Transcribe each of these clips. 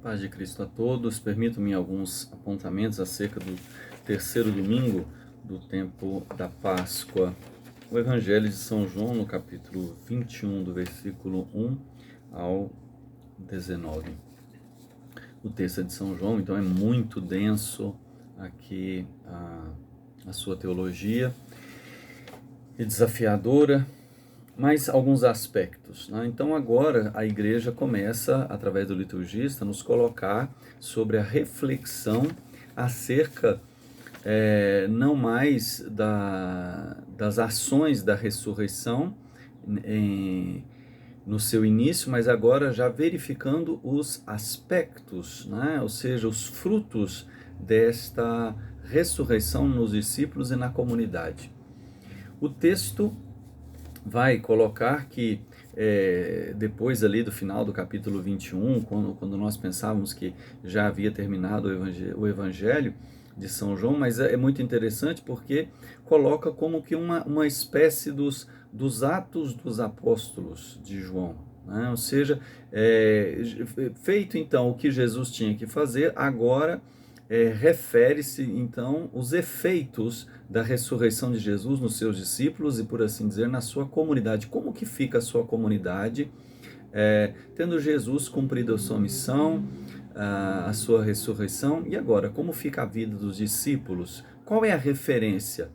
Paz de Cristo a todos. Permitam-me alguns apontamentos acerca do terceiro domingo do tempo da Páscoa. O Evangelho de São João, no capítulo 21, do versículo 1 ao 19. O texto é de São João, então é muito denso aqui a sua teologia, e desafiadora, mas alguns aspectos, né? Então agora a igreja começa, através do liturgista, nos colocar sobre a reflexão acerca não mais das ações da ressurreição no seu início, mas agora já verificando os aspectos, né? Ou seja, os frutos desta ressurreição nos discípulos e na comunidade. O texto vai colocar que depois ali do final do capítulo 21, quando nós pensávamos que já havia terminado o evangelho de São João, mas é muito interessante porque coloca como que uma espécie dos Atos dos Apóstolos de João, né? Ou seja, feito então o que Jesus tinha que fazer, agora refere-se então os efeitos da ressurreição de Jesus nos seus discípulos e, por assim dizer, na sua comunidade. Como que fica a sua comunidade tendo Jesus cumprido a sua missão, a sua ressurreição? E agora, como fica a vida dos discípulos? Qual é a referência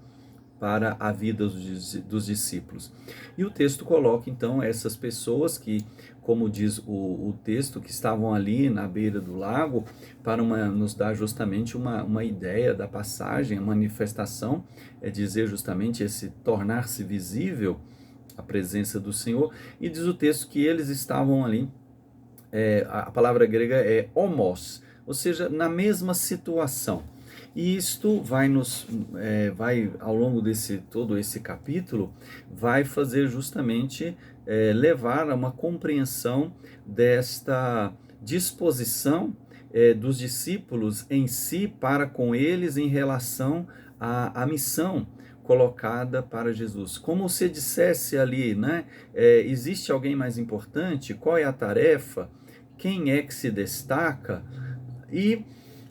para a vida dos discípulos? E o texto coloca então essas pessoas que, como diz o texto, que estavam ali na beira do lago, para nos dar justamente uma ideia da passagem, a manifestação, dizer justamente esse tornar-se visível a presença do Senhor. E diz o texto que eles estavam ali, a palavra grega é homos, ou seja, na mesma situação. E isto vai ao longo desse todo esse capítulo, vai fazer justamente levar a uma compreensão desta disposição dos discípulos em si para com eles em relação à missão colocada para Jesus. Como se dissesse ali, né? Existe alguém mais importante? Qual é a tarefa? Quem é que se destaca? E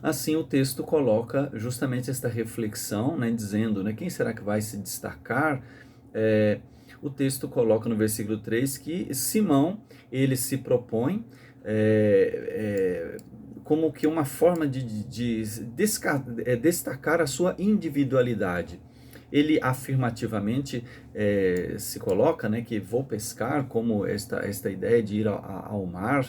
assim o texto coloca justamente esta reflexão, né, dizendo, né, quem será que vai se destacar? O texto coloca no versículo 3 que Simão, ele se propõe como que uma forma de destacar a sua individualidade. Ele afirmativamente se coloca, né, que vou pescar, como esta ideia de ir ao mar,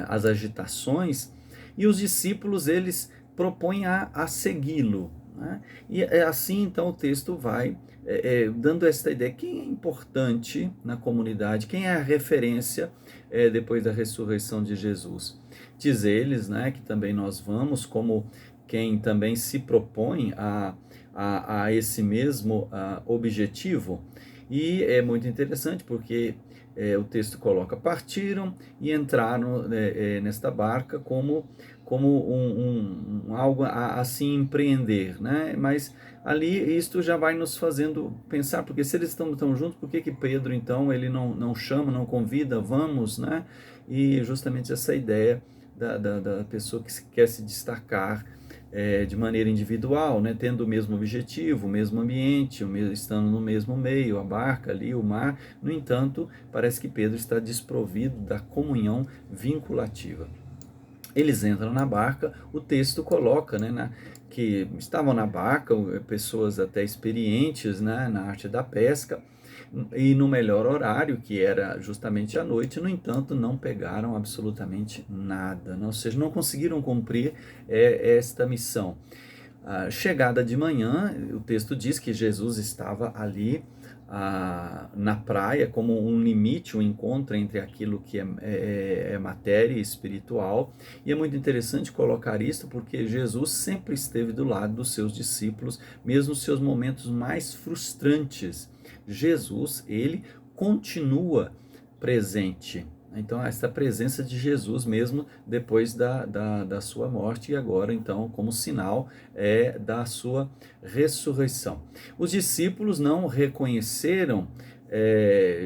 as agitações, e os discípulos eles propõem a segui-lo, né? E assim então o texto vai dando esta ideia, quem é importante na comunidade, quem é a referência depois da ressurreição de Jesus. Diz eles, né, que também nós vamos como quem também se propõe a esse mesmo objetivo. E é muito interessante porque o texto coloca, partiram e entraram nesta barca como algo a se empreender, né? Mas ali isto já vai nos fazendo pensar, porque se eles estão tão juntos, por que Pedro então ele não chama, não convida, vamos, né? E justamente essa ideia da pessoa que quer se destacar de maneira individual, né, tendo o mesmo objetivo, o mesmo ambiente, estando no mesmo meio, a barca ali, o mar. No entanto, parece que Pedro está desprovido da comunhão vinculativa. Eles entram na barca, o texto coloca, né, que estavam na barca pessoas até experientes, né, na arte da pesca, e no melhor horário, que era justamente à noite. No entanto, não pegaram absolutamente nada, né? Ou seja, não conseguiram cumprir esta missão. Chegada de manhã, o texto diz que Jesus estava ali na praia, como um limite, um encontro entre aquilo que é matéria e espiritual. E é muito interessante colocar isso, porque Jesus sempre esteve do lado dos seus discípulos, mesmo nos seus momentos mais frustrantes. Jesus, ele continua presente. Então, essa presença de Jesus mesmo depois da sua morte, e agora, então, como sinal da sua ressurreição. Os discípulos não reconheceram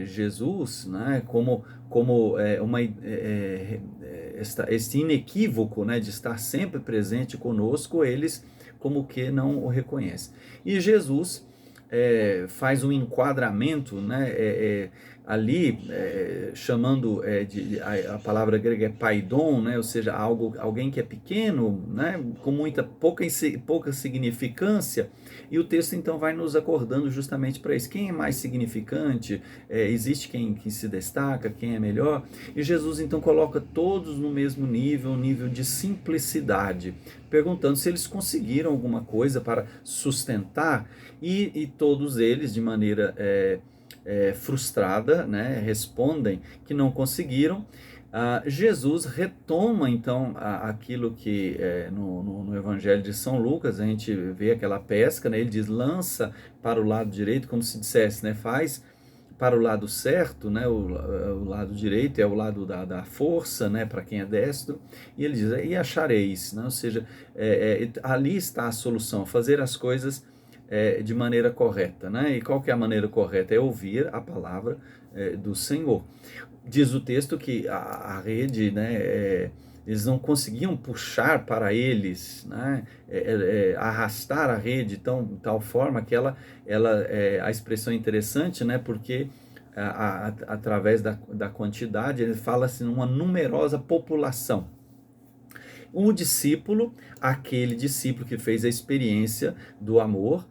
Jesus, né, como como este inequívoco, né, de estar sempre presente conosco, eles como que não o reconhecem. E Jesus faz um enquadramento, né, ali, chamando, a palavra grega é paidon, né, ou seja, alguém que é pequeno, né, com pouca significância, e o texto então vai nos acordando justamente para isso. Quem é mais significante? Existe quem se destaca, quem é melhor? E Jesus então coloca todos no mesmo nível, um nível de simplicidade, perguntando se eles conseguiram alguma coisa para sustentar, e todos eles, de maneira frustrada, né, respondem que não conseguiram. Jesus retoma então aquilo que no Evangelho de São Lucas a gente vê aquela pesca, né, ele diz: lança para o lado direito, como se dissesse, né, faz para o lado certo, né, o lado direito é o lado da força, né, para quem é destro, e ele diz: e achareis, né, ou seja, ali está a solução, fazer as coisas de maneira correta, né? E qual que é a maneira correta? É ouvir a palavra do Senhor. Diz o texto que a rede, né, eles não conseguiam puxar para eles, né, arrastar a rede de tal forma que a expressão é interessante, né, porque através da quantidade, ele fala-se numa numerosa população. Um discípulo, aquele discípulo que fez a experiência do amor,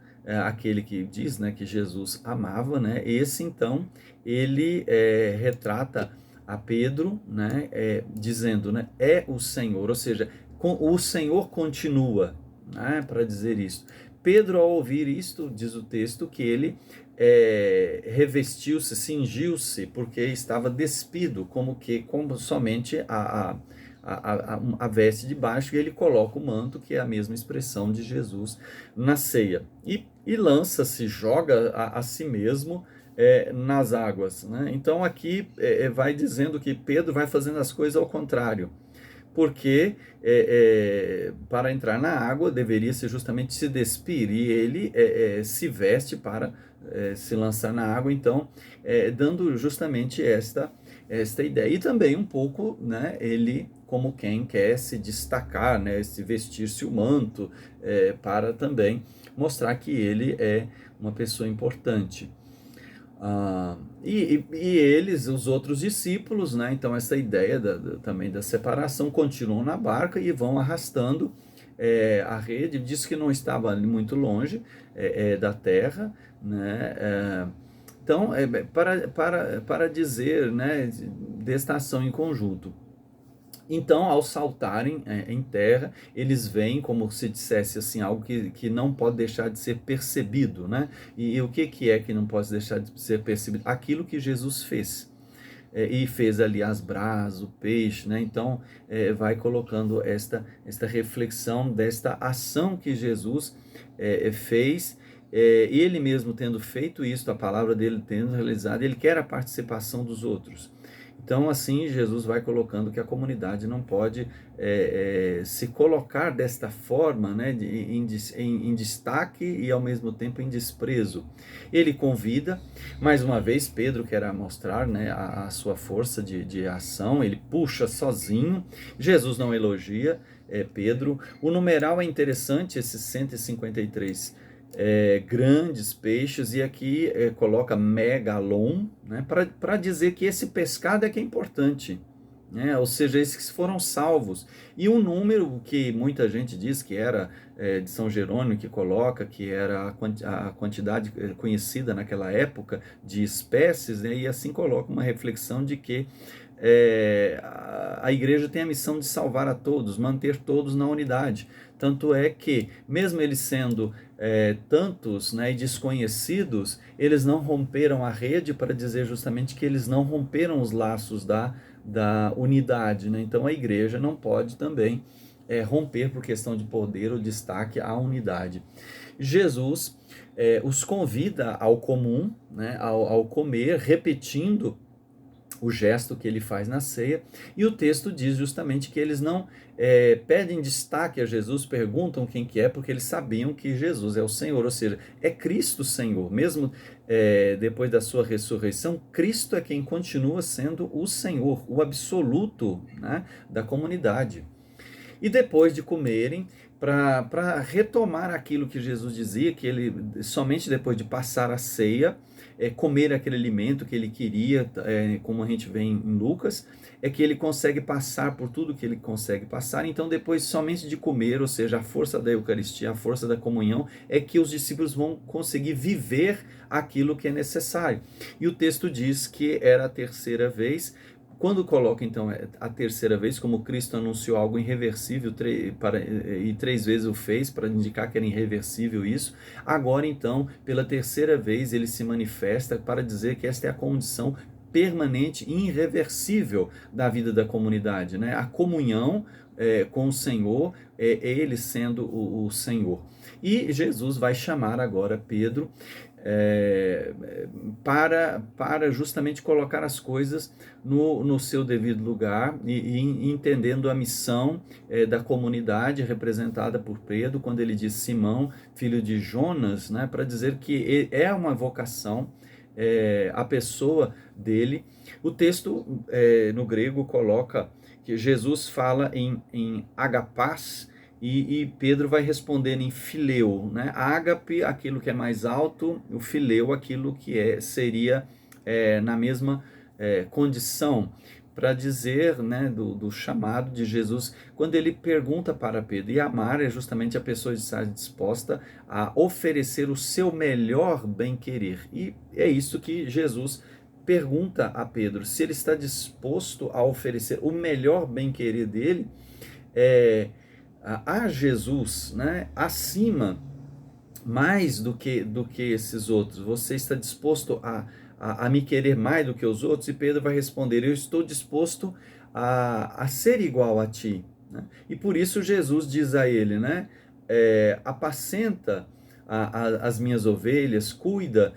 aquele que diz, né, que Jesus amava, né, esse então, ele retrata a Pedro, né, dizendo, né, é o Senhor, ou seja, o Senhor continua, né, para dizer isso. Pedro, ao ouvir isto, diz o texto, que ele revestiu-se, cingiu-se, porque estava despido, como somente a veste de baixo, e ele coloca o manto, que é a mesma expressão de Jesus na ceia, e lança-se, joga a si mesmo nas águas, né? Então aqui vai dizendo que Pedro vai fazendo as coisas ao contrário, porque para entrar na água deveria ser justamente se despir, e ele se veste para se lançar na água, então dando justamente esta ideia. E também um pouco, né, ele como quem quer se destacar, né, se vestir-se o manto, para também mostrar que ele é uma pessoa importante. E eles, os outros discípulos, né, então essa ideia também da separação, continuam na barca e vão arrastando a rede. Diz que não estava ali muito longe da terra, né, então para dizer, né, desta ação em conjunto. Então, ao saltarem em terra, eles veem, como se dissesse assim, algo que não pode deixar de ser percebido, né? E o que é que não pode deixar de ser percebido? Aquilo que Jesus fez. E fez ali as brasas, o peixe, né? Então, vai colocando esta reflexão desta ação que Jesus fez. Ele mesmo tendo feito isso, a palavra dele tendo realizado, ele quer a participação dos outros. Então, assim, Jesus vai colocando que a comunidade não pode se colocar desta forma, né, em destaque e, ao mesmo tempo, em desprezo. Ele convida, mais uma vez, Pedro quer mostrar, né, a sua força de ação, ele puxa sozinho, Jesus não elogia Pedro. O numeral é interessante, esses 153 grandes peixes, e aqui coloca megalon, né, para dizer que esse pescado é que é importante, né, ou seja, esses foram salvos. E um número que muita gente diz que era de São Jerônimo, que coloca que era a quantidade conhecida naquela época de espécies, né, e assim coloca uma reflexão de que a igreja tem a missão de salvar a todos, manter todos na unidade. Tanto é que, mesmo eles sendo tantos, né, e desconhecidos, eles não romperam a rede, para dizer justamente que eles não romperam os laços da unidade, né? Então a igreja não pode também romper por questão de poder ou destaque a unidade. Jesus os convida ao comum, né, ao comer, repetindo o gesto que ele faz na ceia, e o texto diz justamente que eles não pedem destaque a Jesus, perguntam quem que é, porque eles sabiam que Jesus é o Senhor, ou seja, é Cristo o Senhor, mesmo depois da sua ressurreição, Cristo é quem continua sendo o Senhor, o absoluto, né, da comunidade. E depois de comerem, para retomar aquilo que Jesus dizia, que ele somente depois de passar a ceia, comer aquele alimento que ele queria, como a gente vê em Lucas, é que ele consegue passar por tudo que ele consegue passar. Então, depois somente de comer, ou seja, a força da Eucaristia, a força da comunhão, é que os discípulos vão conseguir viver aquilo que é necessário. E o texto diz que era a terceira vez. Quando coloca então a terceira vez, como Cristo anunciou algo irreversível e 3 vezes o fez para indicar que era irreversível isso, agora então, pela terceira vez, ele se manifesta para dizer que esta é a condição permanente e irreversível da vida da comunidade, né? A comunhão com o Senhor, ele sendo o Senhor. E Jesus vai chamar agora Pedro para justamente colocar as coisas no seu devido lugar e entendendo a missão da comunidade representada por Pedro, quando ele diz Simão, filho de Jonas, né, para dizer que é uma vocação, a pessoa dele. O texto no grego coloca que Jesus fala em agapás, e Pedro vai respondendo em fileu, né? Ágape, aquilo que é mais alto, o fileu, aquilo que seria na mesma condição, para dizer, né, do chamado de Jesus, quando ele pergunta para Pedro. E amar é justamente a pessoa estar disposta a oferecer o seu melhor bem-querer. E é isso que Jesus pergunta a Pedro, se ele está disposto a oferecer o melhor bem-querer dele a Jesus, né, acima, mais do que esses outros. Você está disposto a me querer mais do que os outros? E Pedro vai responder, eu estou disposto a ser igual a ti, né? E por isso Jesus diz a ele, né, apacenta as minhas ovelhas, cuida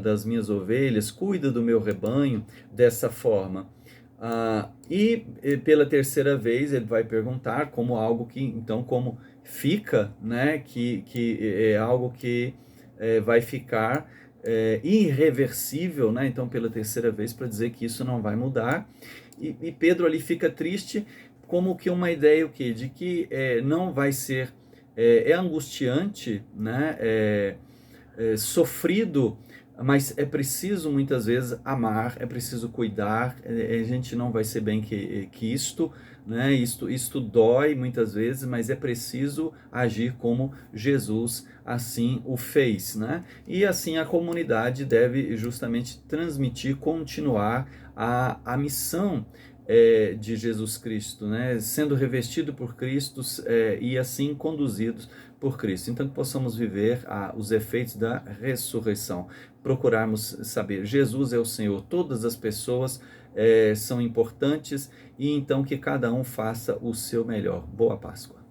das minhas ovelhas, cuida do meu rebanho dessa forma. E pela terceira vez ele vai perguntar como algo que, então, como fica, né, que é algo que vai ficar irreversível, né, então pela terceira vez, para dizer que isso não vai mudar. E Pedro ali fica triste, como que uma ideia de que não vai ser, angustiante, né, sofrido, mas é preciso muitas vezes amar, é preciso cuidar, a gente não vai ser bem que isto, né? Isto dói muitas vezes, mas é preciso agir como Jesus assim o fez, né? E assim a comunidade deve justamente transmitir, continuar a missão de Jesus Cristo, né? Sendo revestido por Cristo e assim conduzidos por Cristo. Então que possamos viver os efeitos da ressurreição, procurarmos saber, Jesus é o Senhor, todas as pessoas são importantes, e então que cada um faça o seu melhor. Boa Páscoa.